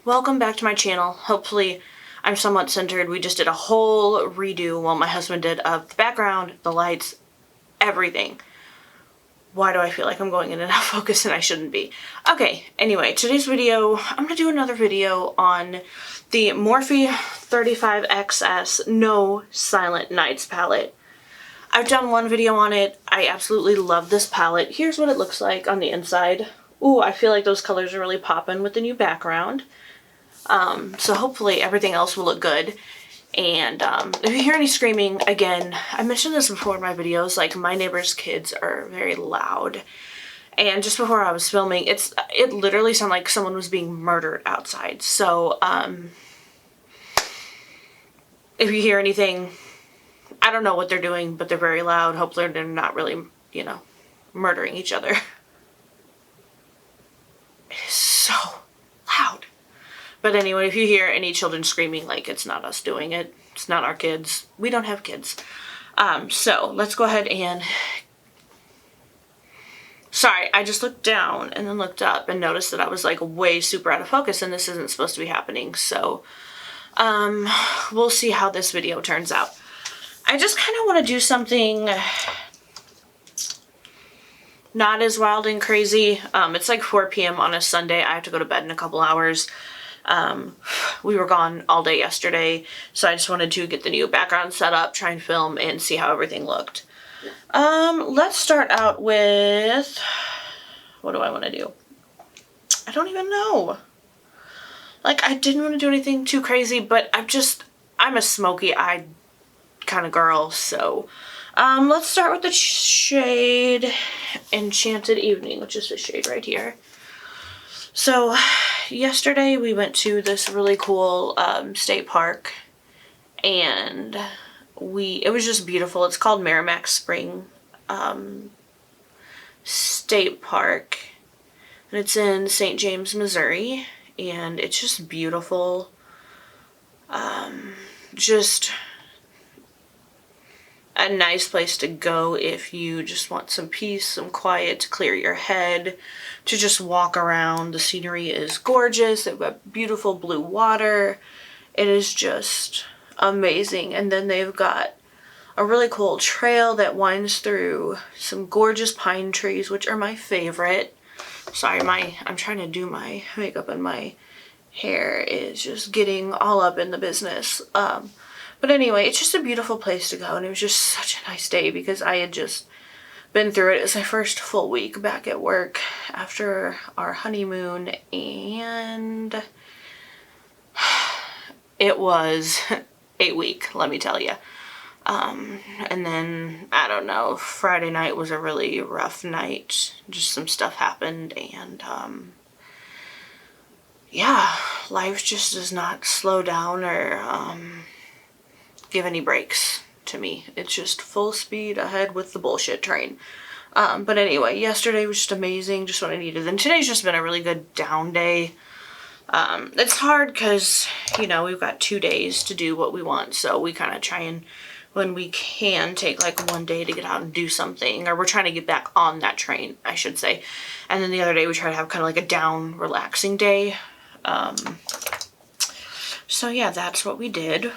Welcome back to my channel. Hopefully I'm somewhat centered. We just did a whole redo, well, my husband did, of the background, the lights, everything. Why do I feel like I'm going in and out of focus and I shouldn't be? Okay, anyway, today's video, I'm gonna do another video on the Morphe 35XS No Silent Nights palette. I've done one video on it. I absolutely love this palette. Here's what it looks like on the inside. Ooh, I feel like those colors are really popping with the new background. So hopefully everything else will look good. And if you hear any screaming, again, I mentioned this before in my videos, like my neighbor's kids are very loud. And just before I was filming, it literally sounded like someone was being murdered outside. So if you hear anything, I don't know what they're doing, but they're very loud. Hopefully they're not really, you know, murdering each other. It is so loud. But anyway, if you hear any children screaming, like, it's not us doing it. It's not our kids. We don't have kids. So let's go ahead and... Sorry, I just looked down and then looked up and noticed that I was like way super out of focus and this isn't supposed to be happening. So we'll see how this video turns out. I just kind of want to do something not as wild and crazy. It's like 4 p.m. on a Sunday. I have to go to bed in a couple hours. We were gone all day yesterday, so I just wanted to get the new background set up, try and film, and see how everything looked. Let's start out with, what do I want to do? I don't even know. Like, I didn't want to do anything too crazy, but I'm a smoky-eyed kind of girl, so, let's start with the shade Enchanted Evening, which is the shade right here. So, yesterday we went to this really cool state park, and it was just beautiful. It's called Merrimack Spring State Park, and it's in St. James, Missouri, and it's just beautiful. Just a nice place to go if you just want some peace, some quiet, to clear your head, to just walk around. The scenery is gorgeous. They've got beautiful blue water. It is just amazing. And then they've got a really cool trail that winds through some gorgeous pine trees, which are my favorite. Sorry, I'm trying to do my makeup and my hair is just getting all up in the business. But anyway, it's just a beautiful place to go, and it was just such a nice day because I had just been through it. It was my first full week back at work after our honeymoon, and it was a week, let me tell you. And then, I don't know, Friday night was a really rough night. Just some stuff happened, and yeah, life just does not slow down or give any breaks to me. It's just full speed ahead with the bullshit train. But anyway, yesterday was just amazing, just what I needed. And today's just been a really good down day. It's hard because, you know, we've got 2 days to do what we want. So we kind of try and, when we can, take like one day to get out and do something. Or we're trying to get back on that train, I should say. And then the other day we try to have kind of like a down, relaxing day. So yeah, that's what we did.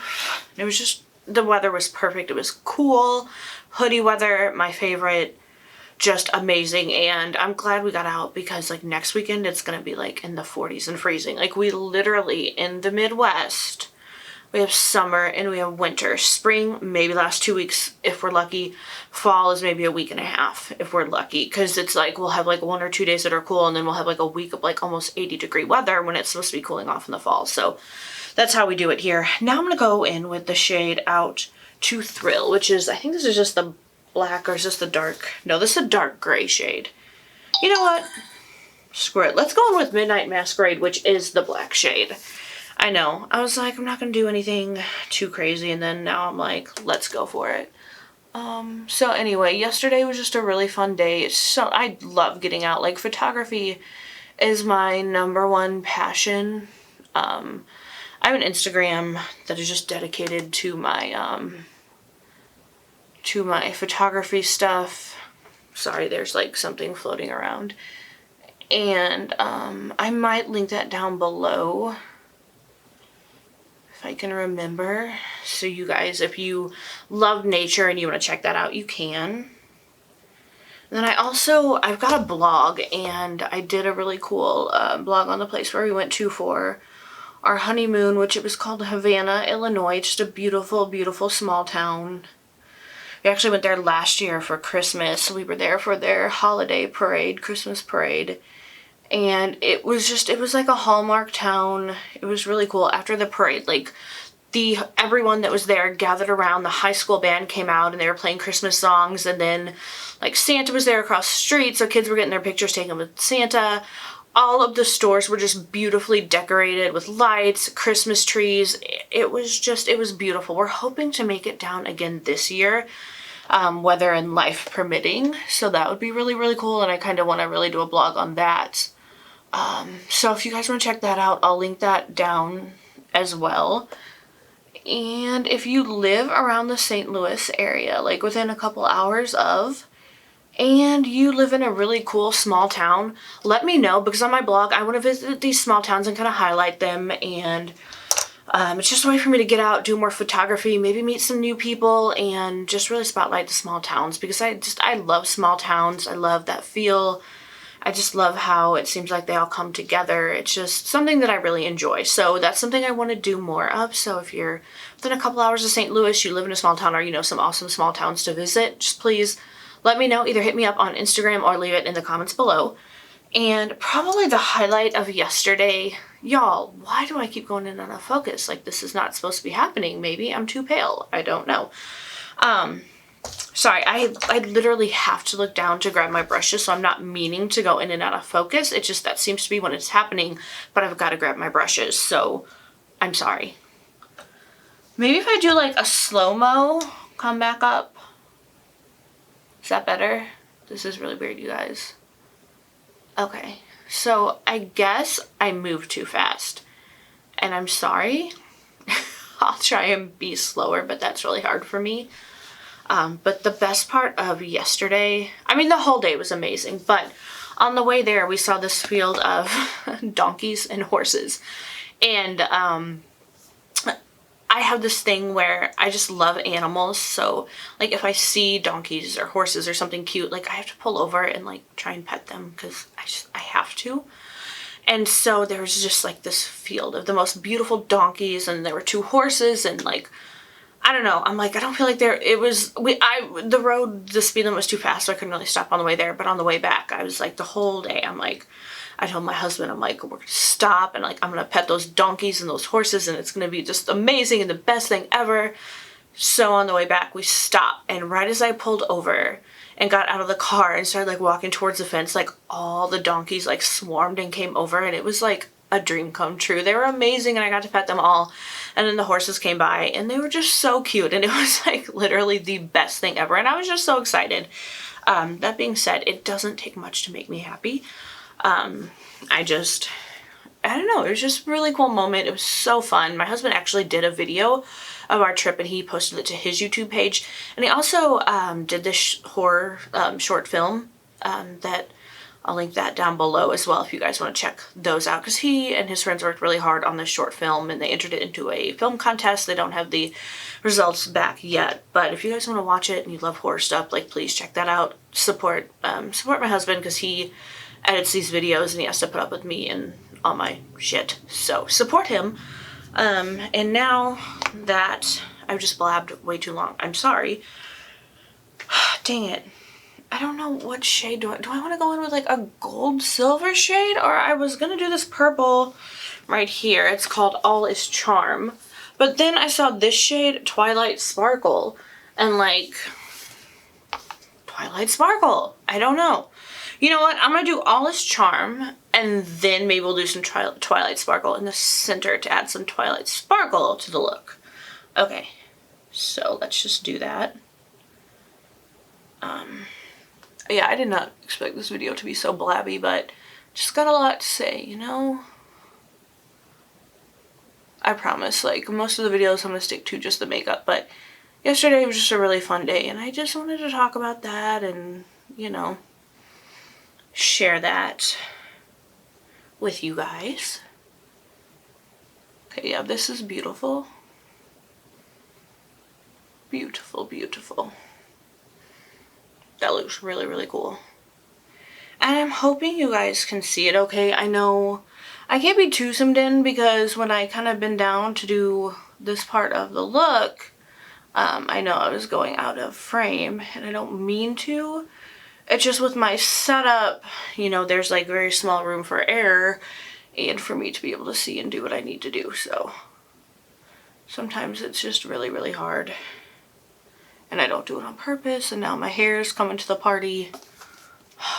It was just, the weather was perfect. It was cool, hoodie weather, my favorite, just amazing. And I'm glad we got out because like next weekend it's gonna be like in the 40s and freezing. Like we literally, in the Midwest, we have summer and we have winter. Spring maybe last 2 weeks if we're lucky. Fall is maybe a week and a half if we're lucky, because it's like we'll have like 1 or 2 days that are cool, and then we'll have like a week of like almost 80-degree weather when it's supposed to be cooling off in the fall. So that's how we do it here. Now I'm gonna go in with the shade Out to Thrill, which is, I think this is just the black, or is this the dark? No, this is a dark gray shade. You know what? Screw it. Let's go in with Midnight Masquerade, which is the black shade. I know. I was like, I'm not gonna do anything too crazy, and then now I'm like, let's go for it. So anyway, yesterday was just a really fun day. I love getting out. Like, photography is my #1 passion. I have an Instagram that is just dedicated to my photography stuff. Sorry, there's like something floating around. And I might link that down below. if I can remember. So you guys, if you love nature and you want to check that out, you can. And then I've got a blog, and I did a really cool blog on the place where we went to for our honeymoon, which it was called Havana, Illinois. Just a beautiful, beautiful small town. We actually went there last year for Christmas. We were there for their holiday parade, Christmas parade. And it was like a Hallmark town. It was really cool. After the parade, like, everyone that was there gathered around. The high school band came out and they were playing Christmas songs, and then like Santa was there across the street, so kids were getting their pictures taken with Santa. All of the stores were just beautifully decorated with lights, Christmas trees. It was beautiful. We're hoping to make it down again this year, weather and life permitting, so that would be really, really cool, and I kind of want to really do a blog on that. So if you guys want to check that out, I'll link that down as well. And if you live around the St. Louis area, like within a couple hours of, and you live in a really cool small town, let me know, because on my blog I want to visit these small towns and kind of highlight them, and it's just a way for me to get out, do more photography, maybe meet some new people, and just really spotlight the small towns, because I love small towns. I love that feel. I just love how it seems like they all come together. It's just something that I really enjoy. So that's something I want to do more of. So if you're within a couple hours of St. Louis, you live in a small town, or you know some awesome small towns to visit, just please let me know. Either hit me up on Instagram or leave it in the comments below. And probably the highlight of yesterday, y'all, why do I keep going in and out of focus? Like, this is not supposed to be happening. Maybe I'm too pale. I don't know. Sorry, I literally have to look down to grab my brushes, so I'm not meaning to go in and out of focus. It's just that seems to be when it's happening, but I've got to grab my brushes, so I'm sorry. Maybe if I do like a slow-mo, come back up. Is that better? This is really weird, you guys. Okay, so I guess I moved too fast, and I'm sorry. I'll try and be slower, but that's really hard for me. But the best part of yesterday, I mean, the whole day was amazing, but on the way there, we saw this field of donkeys and horses. And I have this thing where I just love animals. So, like, if I see donkeys or horses or something cute, like, I have to pull over and, like, try and pet them, because I have to. And so there was just, like, this field of the most beautiful donkeys, and there were 2 horses, and, like, I don't know. I'm like, I don't feel like the speed limit was too fast, so I couldn't really stop on the way there. But on the way back, I was like, the whole day, I'm like, I told my husband, I'm like, we're going to stop, and like, I'm going to pet those donkeys and those horses, and it's going to be just amazing and the best thing ever. So on the way back, we stopped, and right as I pulled over and got out of the car and started like walking towards the fence, like all the donkeys like swarmed and came over, and it was like a dream come true. They were amazing, and I got to pet them all. And then the horses came by, and they were just so cute, and it was like literally the best thing ever, and I was just so excited. That being said, it doesn't take much to make me happy. I don't know, it was just a really cool moment. It was so fun. My husband actually did a video of our trip, and he posted it to his YouTube page, and he also did this horror short film that I'll link that down below as well if you guys want to check those out, because he and his friends worked really hard on this short film, and they entered it into a film contest. They don't have the results back yet, but if you guys want to watch it and you love horror stuff, like, please check that out. Support my husband, because he edits these videos and he has to put up with me and all my shit, so support him. And now that I've just blabbed way too long, I'm sorry. Dang it. I don't know what shade do I want to go in with, like a gold silver shade, or I was gonna do this purple right here. It's called All Is Charm, but then I saw this shade, Twilight Sparkle, and like, Twilight Sparkle, I don't know. You know what, I'm gonna do All Is Charm, and then maybe we'll do some Twilight Sparkle in the center to add some Twilight Sparkle to the look. Okay, so let's just do that. Yeah, I did not expect this video to be so blabby, but just got a lot to say, you know? I promise, like, most of the videos I'm gonna stick to just the makeup, but yesterday was just a really fun day, and I just wanted to talk about that and, you know, share that with you guys. Okay, yeah, this is beautiful. Beautiful, beautiful. That looks really, really cool. And I'm hoping you guys can see it okay. I know I can't be too zoomed in because when I kind of bend down to do this part of the look, I know I was going out of frame and I don't mean to. It's just with my setup, you know, there's like very small room for error and for me to be able to see and do what I need to do. So sometimes it's just really, really hard. And I don't do it on purpose. And now my hair is coming to the party.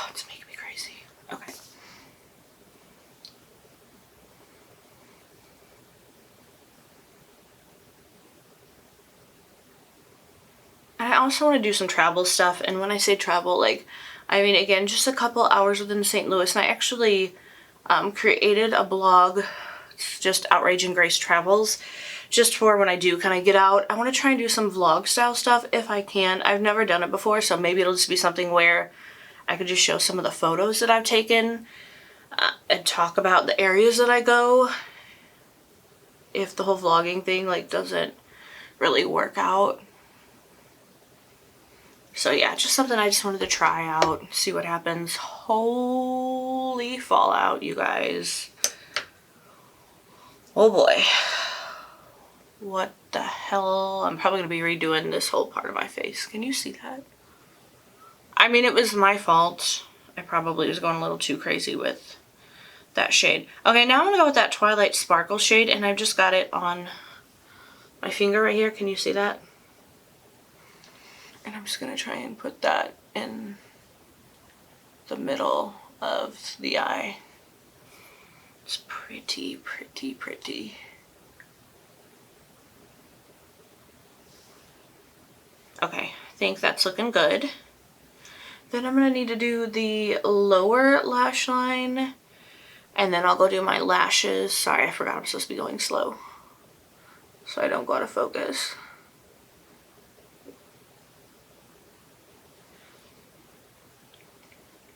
It's making me crazy. Okay. I also want to do some travel stuff. And when I say travel, like, I mean, again, just a couple hours within St. Louis. And I actually created a blog. It's just Outrage and Grace Travels. Just for when I do kind of get out. I want to try and do some vlog style stuff if I can. I've never done it before, so maybe it'll just be something where I could just show some of the photos that I've taken and talk about the areas that I go if the whole vlogging thing like doesn't really work out. So yeah, just something I just wanted to try out, see what happens. Holy fallout, you guys. Oh boy. What the hell? I'm probably going to be redoing this whole part of my face. Can you see that? I mean, it was my fault. I probably was going a little too crazy with that shade. Okay, now I'm going to go with that Twilight Sparkle shade, and I've just got it on my finger right here. Can you see that? And I'm just going to try and put that in the middle of the eye. It's pretty, pretty, pretty. Okay, I think that's looking good. Then I'm going to need to do the lower lash line, and then I'll go do my lashes. Sorry, I forgot I'm supposed to be going slow, so I don't go out of focus.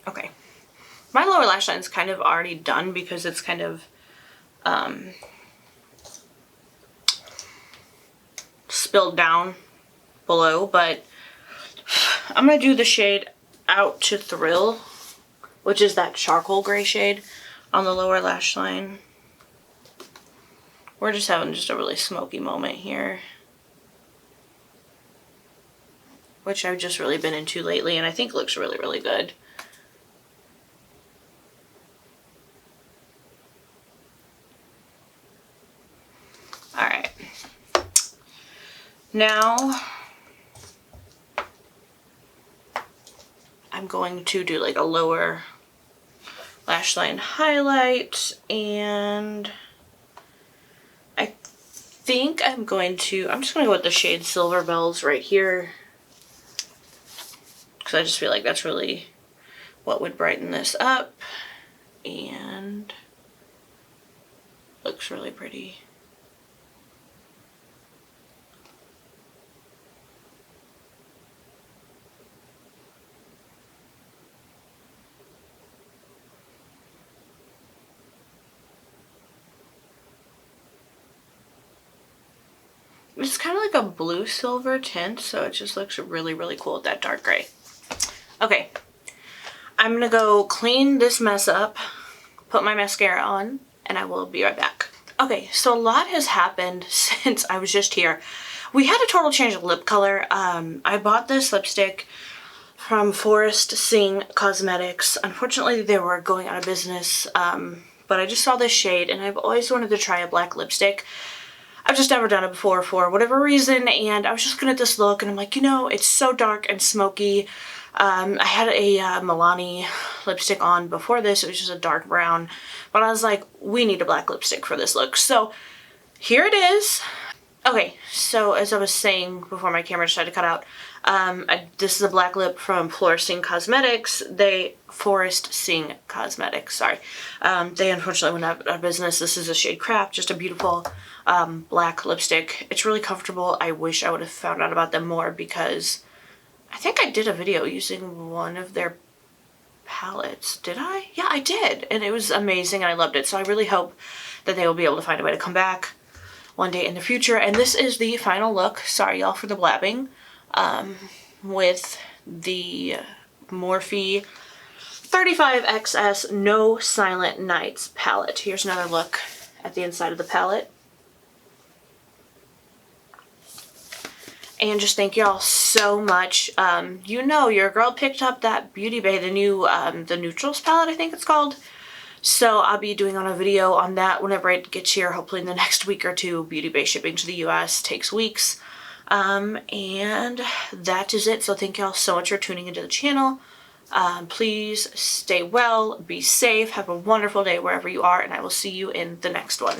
Okay, my lower lash line is kind of already done because it's kind of spilled down below, but I'm going to do the shade Out to Thrill, which is that charcoal gray shade on the lower lash line. We're just having just a really smoky moment here, which I've just really been into lately and I think looks really, really good. Alright. Now I'm going to do like a lower lash line highlight, and I think I'm just going to go with the shade Silver Bells right here, because I just feel like that's really what would brighten this up and looks really pretty. It's kind of like a blue silver tint, so it just looks really, really cool with that dark gray. Okay, I'm gonna go clean this mess up, put my mascara on, and I will be right back. Okay, so a lot has happened since I was just here. We had a total change of lip color. I bought this lipstick from Forest Sing Cosmetics. Unfortunately, they were going out of business, but I just saw this shade, and I've always wanted to try a black lipstick. I've just never done it before for whatever reason, and I was just looking at this look, and I'm like, you know, it's so dark and smoky. I had a Milani lipstick on before this. It was just a dark brown, but I was like, we need a black lipstick for this look. So here it is. Okay, so as I was saying before my camera decided to cut out, this is a black lip from Forest Sing Cosmetics. Forest Sing Cosmetics, sorry. They unfortunately went out of business. This is a shade Craft, just a beautiful black lipstick. It's really comfortable. I wish I would have found out about them more because I think I did a video using one of their palettes. Did I? Yeah, I did. And it was amazing and I loved it. So I really hope that they will be able to find a way to come back. one day in the future. And this is the final look. Sorry y'all for the blabbing. With the Morphe 35XS No Silent Nights palette. Here's another look at the inside of the palette. And just thank y'all so much. You know, your girl picked up that Beauty Bay, the new, the Neutrals palette, I think it's called. So I'll be doing on a video on that whenever it gets here, hopefully in the next week or two. Beauty Bay shipping to the US takes weeks. And that is it. So thank y'all so much for tuning into the channel. Please stay well, be safe, have a wonderful day wherever you are, and I will see you in the next one.